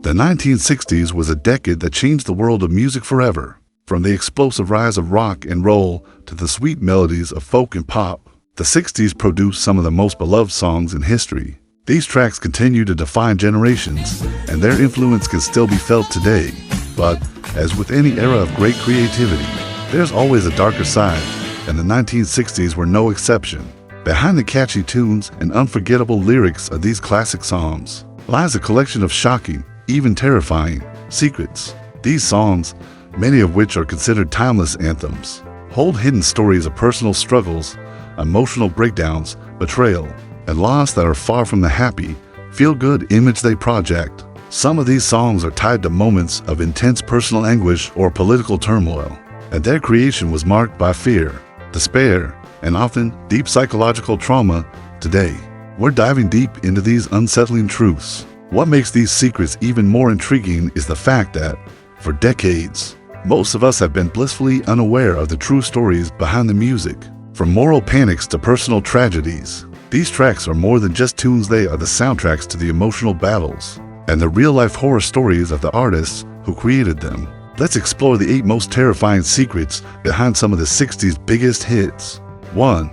The 1960s was a decade that changed the world of music forever. From the explosive rise of rock and roll to the sweet melodies of folk and pop, the 60s produced some of the most beloved songs in history. These tracks continue to define generations, and their influence can still be felt today. But, as with any era of great creativity, there's always a darker side, and the 1960s were no exception. Behind the catchy tunes and unforgettable lyrics of these classic songs lies a collection of shocking, even terrifying, secrets. These songs, many of which are considered timeless anthems, hold hidden stories of personal struggles, emotional breakdowns, betrayal, and loss that are far from the happy, feel-good image they project. Some of these songs are tied to moments of intense personal anguish or political turmoil, and their creation was marked by fear, despair, and often deep psychological trauma. Today, we're diving deep into these unsettling truths. What makes these secrets even more intriguing is the fact that, for decades, most of us have been blissfully unaware of the true stories behind the music. From moral panics to personal tragedies, these tracks are more than just tunes. They are the soundtracks to the emotional battles and the real-life horror stories of the artists who created them. Let's explore the 8 most terrifying secrets behind some of the 60s biggest hits. 1.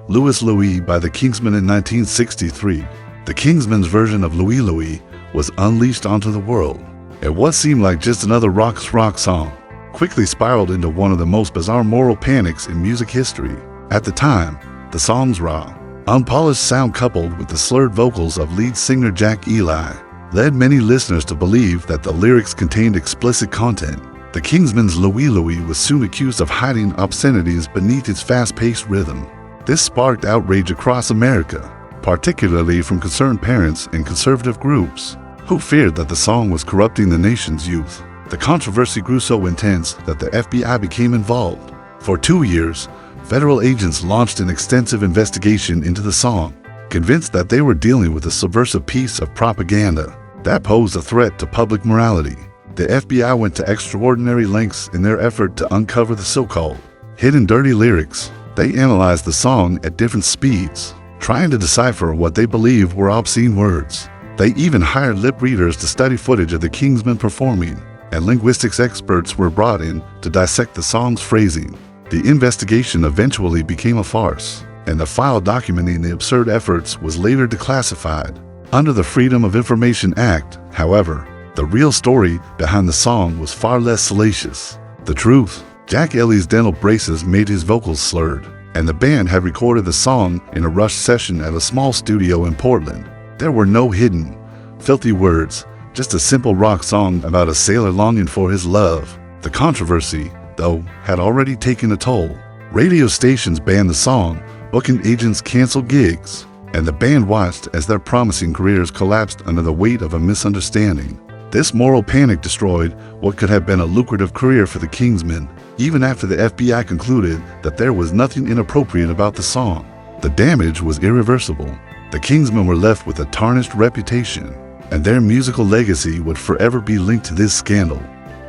Louie Louie by the Kingsmen in 1963. The Kingsmen's version of Louie Louie was unleashed onto the world, and what seemed like just another rock song quickly spiraled into one of the most bizarre moral panics in music history. At the time, the song's raw, unpolished sound coupled with the slurred vocals of lead singer Jack Ely led many listeners to believe that the lyrics contained explicit content. The Kingsmen's Louie Louie was soon accused of hiding obscenities beneath its fast-paced rhythm. This sparked outrage across America, particularly from concerned parents and conservative groups who feared that the song was corrupting the nation's youth. The controversy grew so intense that the FBI became involved. For 2 years, federal agents launched an extensive investigation into the song, convinced that they were dealing with a subversive piece of propaganda that posed a threat to public morality. The FBI went to extraordinary lengths in their effort to uncover the so-called hidden dirty lyrics. They analyzed the song at different speeds, trying to decipher what they believed were obscene words. They even hired lip readers to study footage of the Kingsmen performing, and linguistics experts were brought in to dissect the song's phrasing. The investigation eventually became a farce, and the file documenting the absurd efforts was later declassified. Under the Freedom of Information Act, however, the real story behind the song was far less salacious. The truth: Jack Ely's dental braces made his vocals slurred, and the band had recorded the song in a rushed session at a small studio in Portland. There were no hidden, filthy words, just a simple rock song about a sailor longing for his love. The controversy, though, had already taken a toll. Radio stations banned the song, booking agents canceled gigs, and the band watched as their promising careers collapsed under the weight of a misunderstanding. This moral panic destroyed what could have been a lucrative career for the Kingsmen, even after the FBI concluded that there was nothing inappropriate about the song. The damage was irreversible. The Kingsmen were left with a tarnished reputation, and their musical legacy would forever be linked to this scandal.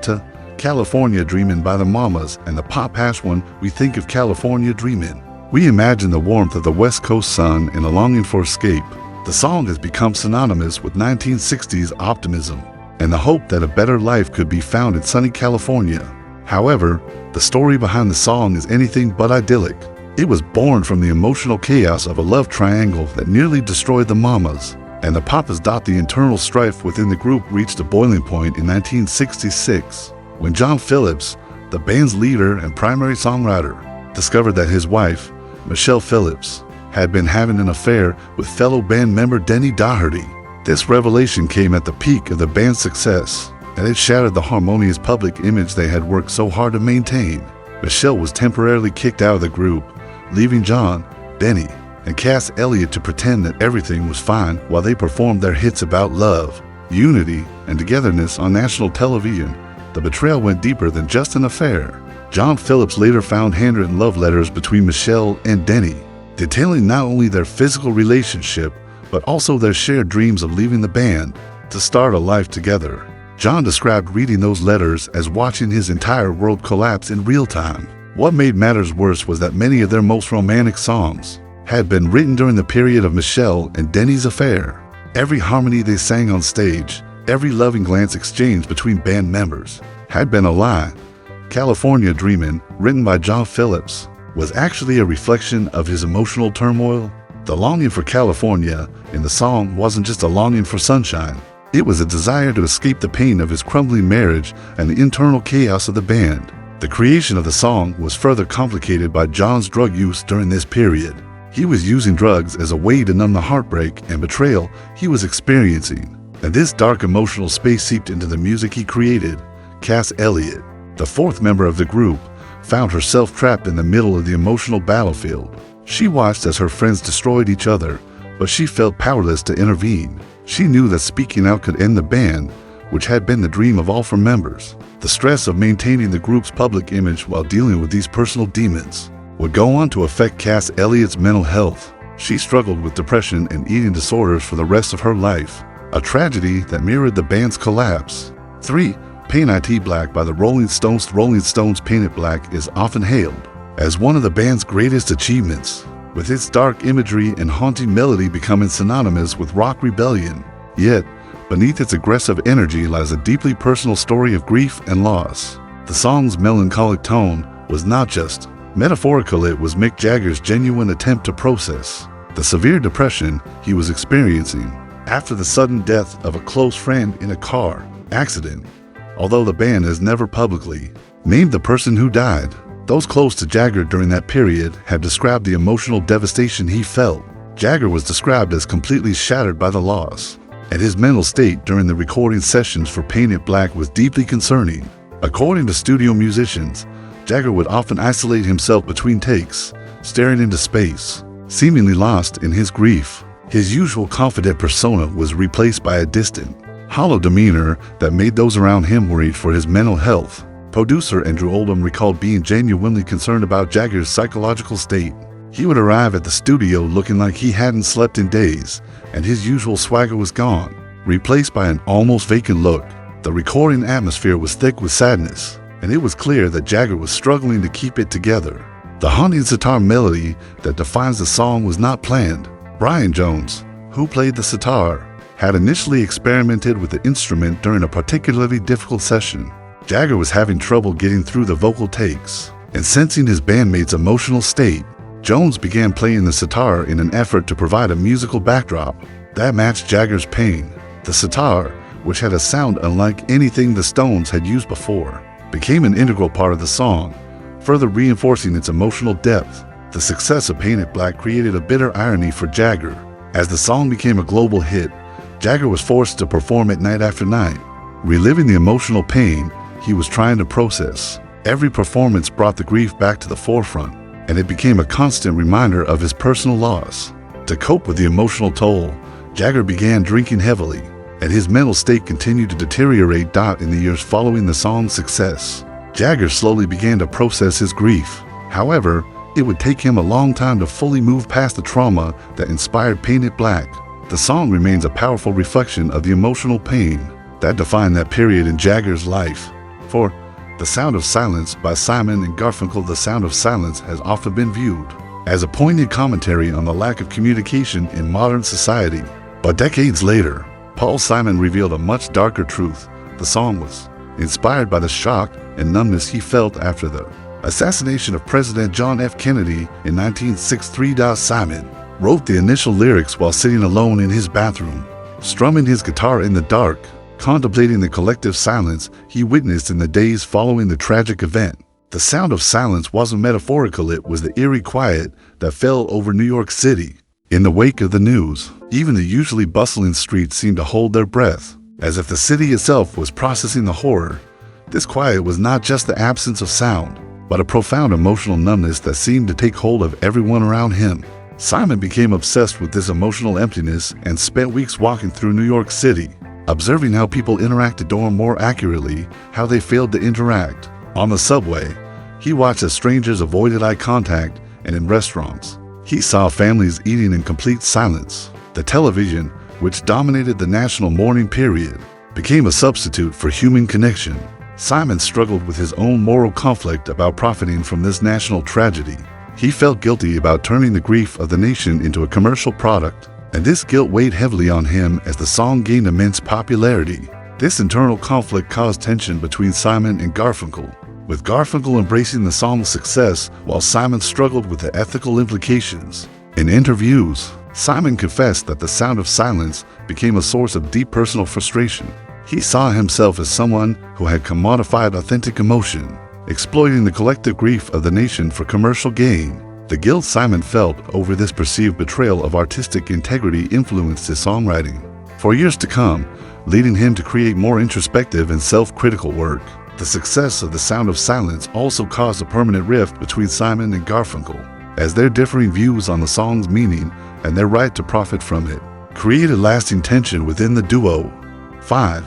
To California Dreamin' by the Mamas and the pop hash one, we think of California Dreamin'. We imagine the warmth of the West Coast sun and a longing for escape. The song has become synonymous with 1960s optimism and the hope that a better life could be found in sunny California. However, the story behind the song is anything but idyllic. It was born from the emotional chaos of a love triangle that nearly destroyed the Mamas, and the Papas. The internal strife within the group reached a boiling point in 1966, when John Phillips, the band's leader and primary songwriter, discovered that his wife, Michelle Phillips, had been having an affair with fellow band member Denny Doherty. This revelation came at the peak of the band's success, and it shattered the harmonious public image they had worked so hard to maintain. Michelle was temporarily kicked out of the group, leaving John, Denny, and Cass Elliot to pretend that everything was fine while they performed their hits about love, unity, and togetherness on national television. The betrayal went deeper than just an affair. John Phillips later found handwritten love letters between Michelle and Denny, detailing not only their physical relationship, but also their shared dreams of leaving the band to start a life together. John described reading those letters as watching his entire world collapse in real time. What made matters worse was that many of their most romantic songs had been written during the period of Michelle and Denny's affair. Every harmony they sang on stage, Every loving glance exchanged between band members had been a lie. California Dreamin', written by John Phillips, was actually a reflection of his emotional turmoil. The longing for California in the song wasn't just a longing for sunshine. It was a desire to escape the pain of his crumbling marriage and the internal chaos of the band. The creation of the song was further complicated by John's drug use during this period. He was using drugs as a way to numb the heartbreak and betrayal he was experiencing, and this dark emotional space seeped into the music he created. Cass Elliot, the fourth member of the group, found herself trapped in the middle of the emotional battlefield. She watched as her friends destroyed each other, but she felt powerless to intervene. She knew that speaking out could end the band, which had been the dream of all four members. The stress of maintaining the group's public image while dealing with these personal demons would go on to affect Cass Elliott's mental health. She struggled with depression and eating disorders for the rest of her life, a tragedy that mirrored the band's collapse. 3. Paint It Black by the Rolling Stones. Rolling Stones' Paint It Black is often hailed as one of the band's greatest achievements, with its dark imagery and haunting melody becoming synonymous with rock rebellion. Yet, beneath its aggressive energy lies a deeply personal story of grief and loss. The song's melancholic tone was not just metaphorical, it was Mick Jagger's genuine attempt to process the severe depression he was experiencing after the sudden death of a close friend in a car accident. Although the band has never publicly named the person who died, those close to Jagger during that period have described the emotional devastation he felt. Jagger was described as completely shattered by the loss, and his mental state during the recording sessions for Paint It Black was deeply concerning. According to studio musicians, Jagger would often isolate himself between takes, staring into space, seemingly lost in his grief. His usual confident persona was replaced by a distant, hollow demeanor that made those around him worried for his mental health. Producer Andrew Oldham recalled being genuinely concerned about Jagger's psychological state. He would arrive at the studio looking like he hadn't slept in days, and his usual swagger was gone, replaced by an almost vacant look. The recording atmosphere was thick with sadness, and it was clear that Jagger was struggling to keep it together. The haunting sitar melody that defines the song was not planned. Brian Jones, who played the sitar, had initially experimented with the instrument during a particularly difficult session. Jagger was having trouble getting through the vocal takes, and sensing his bandmate's emotional state, Jones began playing the sitar in an effort to provide a musical backdrop that matched Jagger's pain. The sitar, which had a sound unlike anything the Stones had used before, became an integral part of the song, further reinforcing its emotional depth. The success of Paint It Black created a bitter irony for Jagger. As the song became a global hit, Jagger was forced to perform it night after night, reliving the emotional pain he was trying to process. Every performance brought the grief back to the forefront, and it became a constant reminder of his personal loss. To cope with the emotional toll, Jagger began drinking heavily, and his mental state continued to deteriorate in the years following the song's success. Jagger slowly began to process his grief. However, it would take him a long time to fully move past the trauma that inspired Paint It Black. The song remains a powerful reflection of the emotional pain that defined that period in Jagger's life. 4. The Sound of Silence by Simon and Garfunkel. The Sound of Silence has often been viewed as a poignant commentary on the lack of communication in modern society. But decades later, Paul Simon revealed a much darker truth. The song was inspired by the shock and numbness he felt after the assassination of President John F. Kennedy in 1963. Simon wrote the initial lyrics while sitting alone in his bathroom, strumming his guitar in the dark, contemplating the collective silence he witnessed in the days following the tragic event. The sound of silence wasn't metaphorical, it was the eerie quiet that fell over New York City. In the wake of the news, even the usually bustling streets seemed to hold their breath, as if the city itself was processing the horror. This quiet was not just the absence of sound, but a profound emotional numbness that seemed to take hold of everyone around him. Simon became obsessed with this emotional emptiness and spent weeks walking through New York City, observing how people interacted, or more accurately, how they failed to interact. On the subway, he watched as strangers avoided eye contact, and in restaurants, he saw families eating in complete silence. The television, which dominated the national mourning period, became a substitute for human connection. Simon struggled with his own moral conflict about profiting from this national tragedy. He felt guilty about turning the grief of the nation into a commercial product, and this guilt weighed heavily on him as the song gained immense popularity. This internal conflict caused tension between Simon and Garfunkel, with Garfunkel embracing the song's success while Simon struggled with the ethical implications. In interviews, Simon confessed that the sound of silence became a source of deep personal frustration. He saw himself as someone who had commodified authentic emotion, exploiting the collective grief of the nation for commercial gain. The guilt Simon felt over this perceived betrayal of artistic integrity influenced his songwriting for years to come, leading him to create more introspective and self-critical work. The success of The Sound of Silence also caused a permanent rift between Simon and Garfunkel, as their differing views on the song's meaning and their right to profit from it created lasting tension within the duo. 5.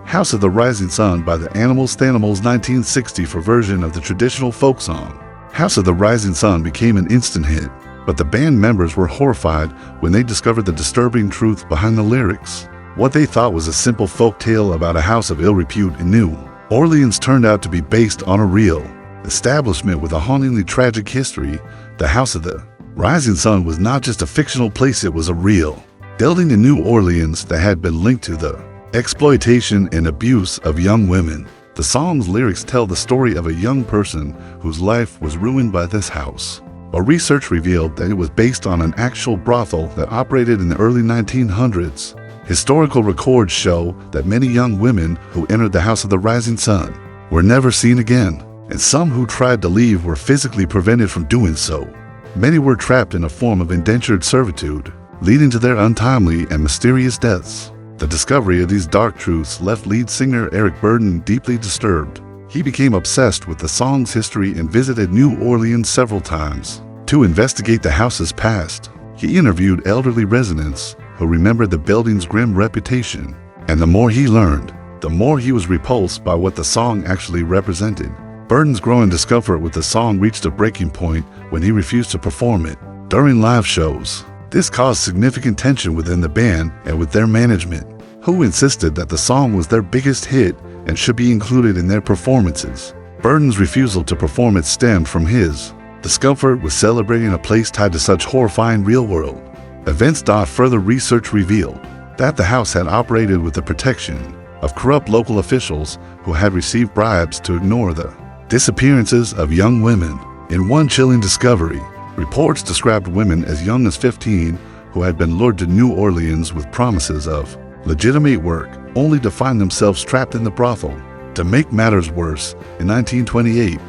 House of the Rising Sun by the Animals 1964 version of the traditional folk song. House of the Rising Sun became an instant hit, but the band members were horrified when they discovered the disturbing truth behind the lyrics. What they thought was a simple folk tale about a house of ill repute in New Orleans turned out to be based on a real establishment with a hauntingly tragic history. The House of the Rising Sun was not just a fictional place, it was a real building in New Orleans that had been linked to the exploitation and abuse of young women. The song's lyrics tell the story of a young person whose life was ruined by this house. But research revealed that it was based on an actual brothel that operated in the early 1900s. Historical records show that many young women who entered the House of the Rising Sun were never seen again, and some who tried to leave were physically prevented from doing so. Many were trapped in a form of indentured servitude, leading to their untimely and mysterious deaths. The discovery of these dark truths left lead singer Eric Burden deeply disturbed. He became obsessed with the song's history and visited New Orleans several times to investigate the house's past. He interviewed elderly residents who remembered the building's grim reputation, and the more he learned, the more he was repulsed by what the song actually represented. Burden's growing discomfort with the song reached a breaking point when he refused to perform it during live shows. This caused significant tension within the band and with their management, who insisted that the song was their biggest hit and should be included in their performances. Burden's refusal to perform it stemmed from his discomfort with celebrating a place tied to such horrifying real-world events. Further research revealed that the house had operated with the protection of corrupt local officials who had received bribes to ignore the disappearances of young women. In one chilling discovery, reports described women as young as 15 who had been lured to New Orleans with promises of legitimate work, only to find themselves trapped in the brothel. To make matters worse, in 1928,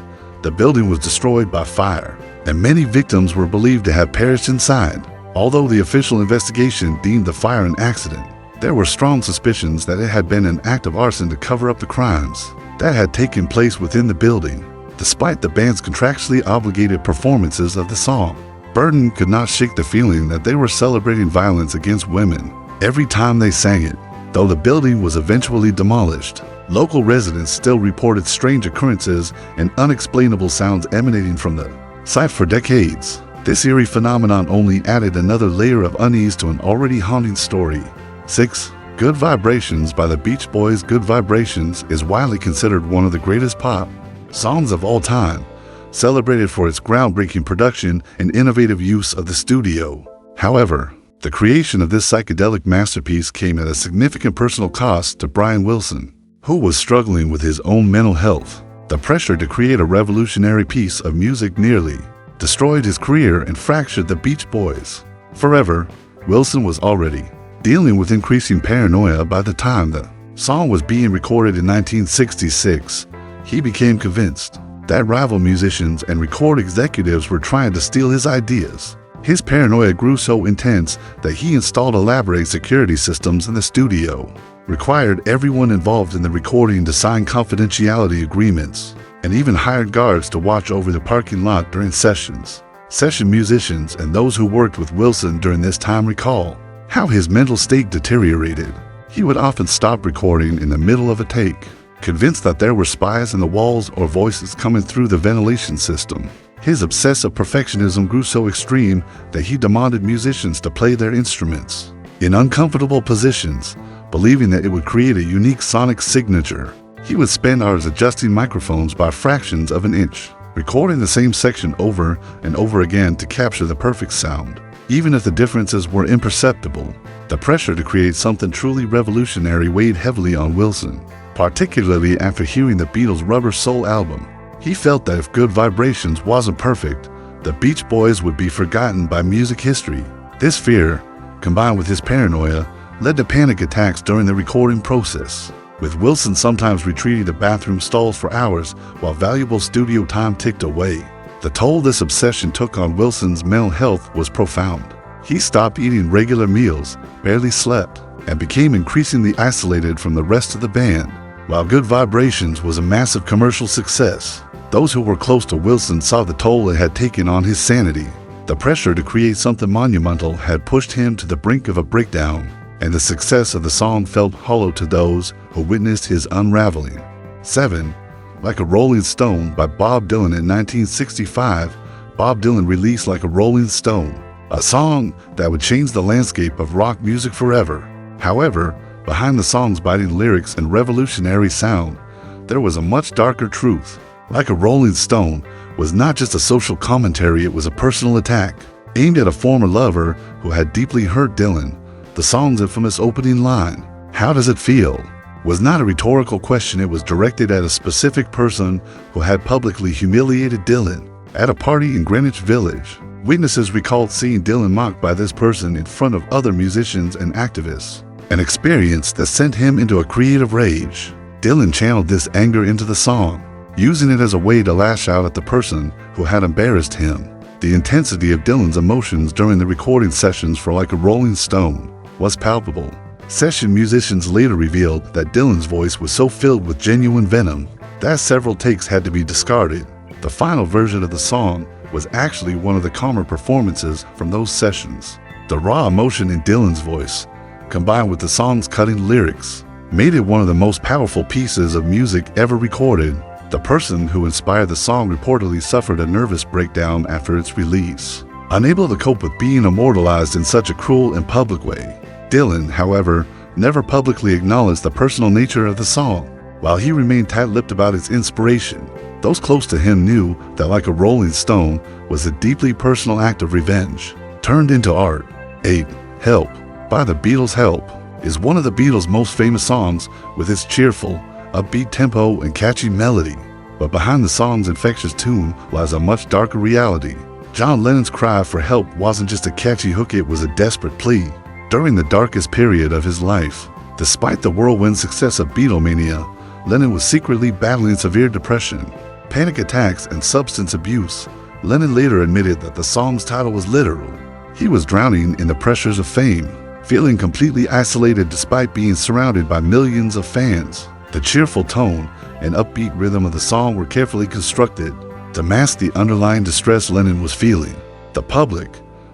the building was destroyed by fire, and many victims were believed to have perished inside. Although the official investigation deemed the fire an accident, there were strong suspicions that it had been an act of arson to cover up the crimes that had taken place within the building. Despite the band's contractually obligated performances of the song, Burden could not shake the feeling that they were celebrating violence against women every time they sang it. Though the building was eventually demolished, local residents still reported strange occurrences and unexplainable sounds emanating from the site for decades. This eerie phenomenon only added another layer of unease to an already haunting story. 6. Good Vibrations by the Beach Boys. Good Vibrations is widely considered one of the greatest pop songs of all time, celebrated for its groundbreaking production and innovative use of the studio. However, the creation of this psychedelic masterpiece came at a significant personal cost to Brian Wilson, who was struggling with his own mental health. The pressure to create a revolutionary piece of music nearly destroyed his career and fractured the Beach Boys forever. Wilson was already dealing with increasing paranoia by the time the song was being recorded in 1966. He became convinced that rival musicians and record executives were trying to steal his ideas. His paranoia grew so intense that he installed elaborate security systems in the studio, required everyone involved in the recording to sign confidentiality agreements, and even hired guards to watch over the parking lot during sessions. Session musicians and those who worked with Wilson during this time recall how his mental state deteriorated. He would often stop recording in the middle of a take, convinced that there were spies in the walls or voices coming through the ventilation system. His obsessive perfectionism grew so extreme that he demanded musicians to play their instruments in uncomfortable positions, believing that it would create a unique sonic signature. He would spend hours adjusting microphones by fractions of an inch, recording the same section over and over again to capture the perfect sound. Even if the differences were imperceptible, the pressure to create something truly revolutionary weighed heavily on Wilson, particularly after hearing the Beatles' Rubber Soul album. He felt that if Good Vibrations wasn't perfect, the Beach Boys would be forgotten by music history. This fear, combined with his paranoia, led to panic attacks during the recording process, with Wilson sometimes retreating to bathroom stalls for hours while valuable studio time ticked away. The toll this obsession took on Wilson's mental health was profound. He stopped eating regular meals, barely slept, and became increasingly isolated from the rest of the band. While Good Vibrations was a massive commercial success, those who were close to Wilson saw the toll it had taken on his sanity. The pressure to create something monumental had pushed him to the brink of a breakdown, and the success of the song felt hollow to those who witnessed his unraveling. 7. Like a Rolling Stone by Bob Dylan in 1965, Bob Dylan released Like a Rolling Stone, a song that would change the landscape of rock music forever. However, behind the song's biting lyrics and revolutionary sound, there was a much darker truth. Like a Rolling Stone was not just a social commentary, it was a personal attack, aimed at a former lover who had deeply hurt Dylan. The song's infamous opening line, "How does it feel?" was not a rhetorical question, it was directed at a specific person who had publicly humiliated Dylan. At a party in Greenwich Village, witnesses recalled seeing Dylan mocked by this person in front of other musicians and activists, an experience that sent him into a creative rage. Dylan channeled this anger into the song, using it as a way to lash out at the person who had embarrassed him. The intensity of Dylan's emotions during the recording sessions for Like a Rolling Stone was palpable. Session musicians later revealed that Dylan's voice was so filled with genuine venom that several takes had to be discarded. The final version of the song was actually one of the calmer performances from those sessions. The raw emotion in Dylan's voice, combined with the song's cutting lyrics, made it one of the most powerful pieces of music ever recorded. The person who inspired the song reportedly suffered a nervous breakdown after its release, unable to cope with being immortalized in such a cruel and public way. Dylan, however, never publicly acknowledged the personal nature of the song. While he remained tight-lipped about its inspiration, those close to him knew that Like a Rolling Stone was a deeply personal act of revenge, turned into art. 8. Help by the Beatles. Help is one of the Beatles' most famous songs, with its cheerful, upbeat tempo and catchy melody. But behind the song's infectious tune lies a much darker reality. John Lennon's cry for help wasn't just a catchy hook, it was a desperate plea. During the darkest period of his life, despite the whirlwind success of Beatlemania, Lennon was secretly battling severe depression, panic attacks, and substance abuse. Lennon later admitted that the song's title was literal. He was drowning in the pressures of fame, feeling completely isolated despite being surrounded by millions of fans. The cheerful tone and upbeat rhythm of the song were carefully constructed to mask the underlying distress Lennon was feeling. The public,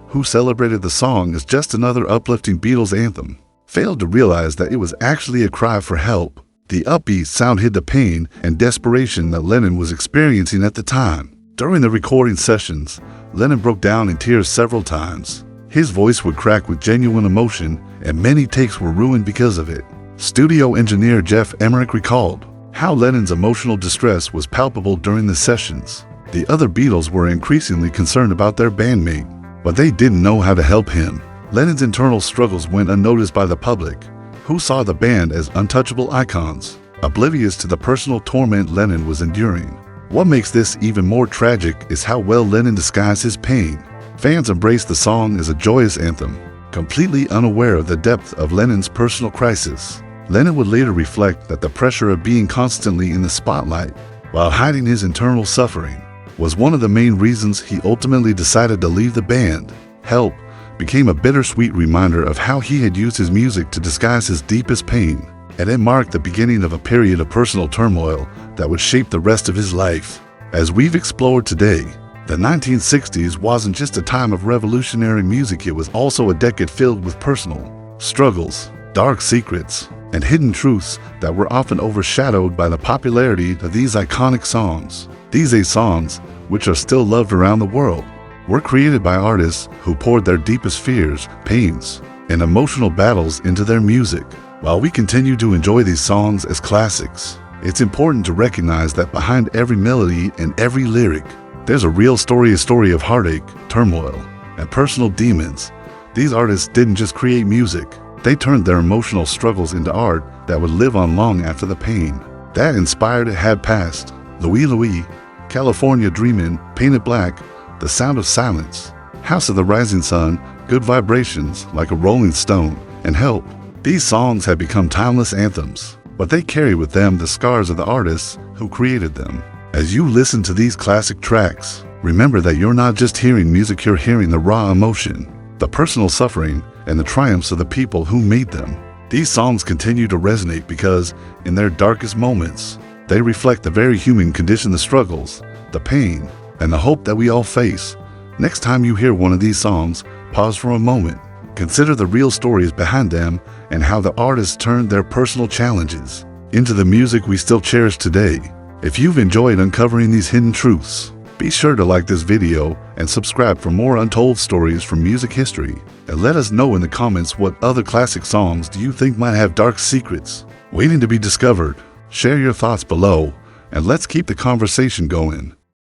who celebrated the song as just another uplifting Beatles anthem, failed to realize that it was actually a cry for help. The upbeat sound hid the pain and desperation that Lennon was experiencing at the time. During the recording sessions, Lennon broke down in tears several times. His voice would crack with genuine emotion, and many takes were ruined because of it. Studio engineer Jeff Emmerich recalled how Lennon's emotional distress was palpable during the sessions. The other Beatles were increasingly concerned about their bandmate, but they didn't know how to help him. Lennon's internal struggles went unnoticed by the public, who saw the band as untouchable icons, oblivious to the personal torment Lennon was enduring. What makes this even more tragic is how well Lennon disguised his pain. Fans embraced the song as a joyous anthem, completely unaware of the depth of Lennon's personal crisis. Lennon would later reflect that the pressure of being constantly in the spotlight while hiding his internal suffering was one of the main reasons he ultimately decided to leave the band. Help became a bittersweet reminder of how he had used his music to disguise his deepest pain, and it marked the beginning of a period of personal turmoil that would shape the rest of his life. As we've explored today, the 1960s wasn't just a time of revolutionary music, it was also a decade filled with personal struggles, dark secrets, and hidden truths that were often overshadowed by the popularity of these iconic songs. These 8 songs, which are still loved around the world, were created by artists who poured their deepest fears, pains, and emotional battles into their music. While we continue to enjoy these songs as classics, it's important to recognize that behind every melody and every lyric, there's a real story, a story of heartache, turmoil, and personal demons. These artists didn't just create music, they turned their emotional struggles into art that would live on long after the pain that inspired it had passed. Louie Louie, California Dreamin', Painted Black, The Sound of Silence, House of the Rising Sun, Good Vibrations, Like a Rolling Stone, and Help. These songs have become timeless anthems, but they carry with them the scars of the artists who created them. As you listen to these classic tracks, remember that you're not just hearing music, you're hearing the raw emotion, the personal suffering, and the triumphs of the people who made them. These songs continue to resonate because, in their darkest moments, they reflect the very human condition, the struggles, the pain, and the hope that we all face. Next time you hear one of these songs, pause for a moment. Consider the real stories behind them and how the artists turned their personal challenges into the music we still cherish today. If you've enjoyed uncovering these hidden truths, be sure to like this video and subscribe for more untold stories from music history. And let us know in the comments what other classic songs do you think might have dark secrets waiting to be discovered. Share your thoughts below, and let's keep the conversation going.